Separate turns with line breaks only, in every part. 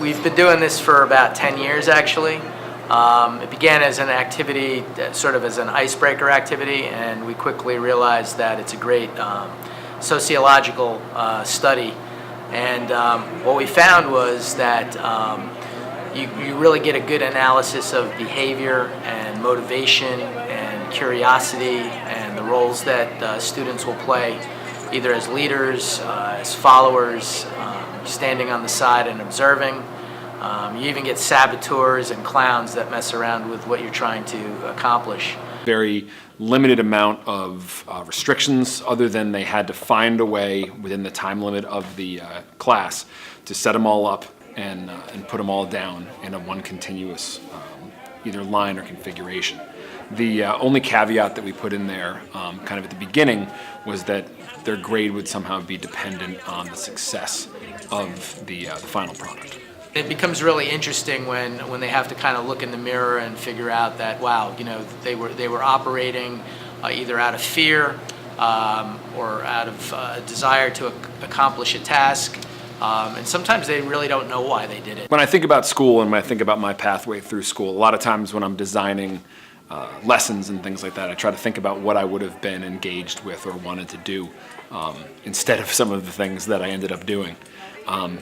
We've been doing this for about 10 years, actually. It began as an activity, sort of as an icebreaker activity, and we quickly realized that it's a great sociological study. And what we found was that you really get a good analysis of behavior and motivation and curiosity and the roles that students will play, either as leaders, as followers, standing on the side and observing. You even get saboteurs and clowns that mess around with what you're trying to accomplish.
Very limited amount of restrictions, other than they had to find a way within the time limit of the class to set them all up and put them all down in a one continuous either line or configuration. The only caveat that we put in there kind of at the beginning was that their grade would somehow be dependent on the success of the final product.
It becomes really interesting when they have to kind of look in the mirror and figure out that, wow, you know, they were operating either out of fear or out of a desire to accomplish a task. And sometimes they really don't know why they did it.
When I think about school and when I think about my pathway through school, a lot of times when I'm designing lessons and things like that, I try to think about what I would have been engaged with or wanted to do instead of some of the things that I ended up doing.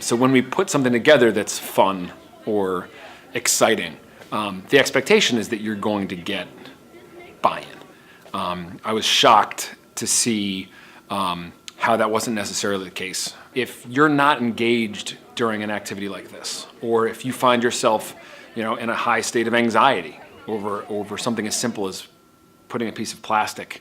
So when we put something together that's fun or exciting, the expectation is that you're going to get buy-in. I was shocked to see how that wasn't necessarily the case. If you're not engaged during an activity like this, or if you find yourself, you know, in a high state of anxiety over something as simple as putting a piece of plastic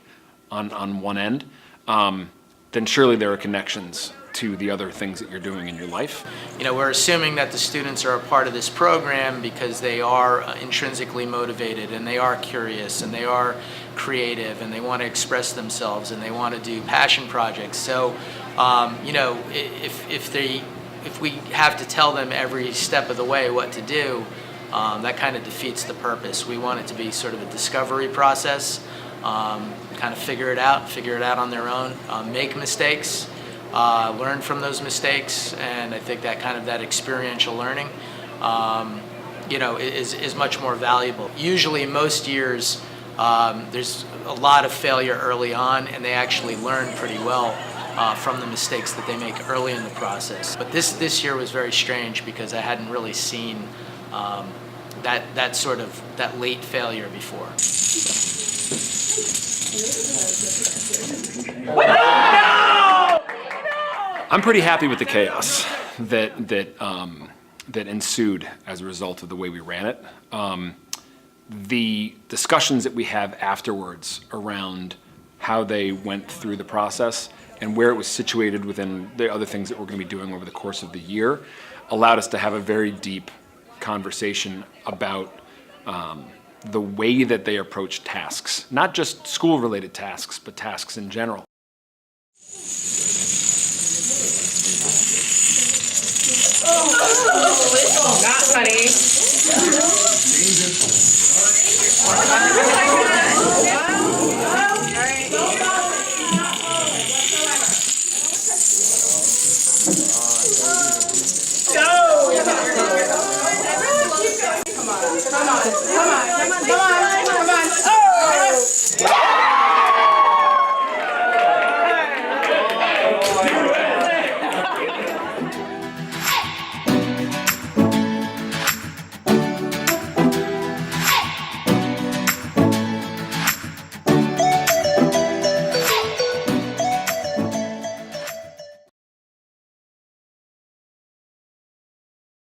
on one end, then surely there are connections to the other things that you're doing in your life.
You know, we're assuming that the students are a part of this program because they are intrinsically motivated and they are curious and they are creative and they want to express themselves and they want to do passion projects. So, you know, if we have to tell them every step of the way what to do, that kind of defeats the purpose. We want it to be sort of a discovery process, kind of figure it out on their own, make mistakes, learn from those mistakes, and I think that kind of that experiential learning, you know, is much more valuable. Usually, most years, there's a lot of failure early on, and they actually learn pretty well from the mistakes that they make early in the process. But this year was very strange because I hadn't really seen that sort of that late failure before.
I'm pretty happy with the chaos that ensued as a result of the way we ran it. The discussions that we have afterwards around how they went through the process and where it was situated within the other things that we're going to be doing over the course of the year allowed us to have a very deep conversation about the way that they approach tasks, not just school-related tasks, but tasks in general.
Not funny. Come on.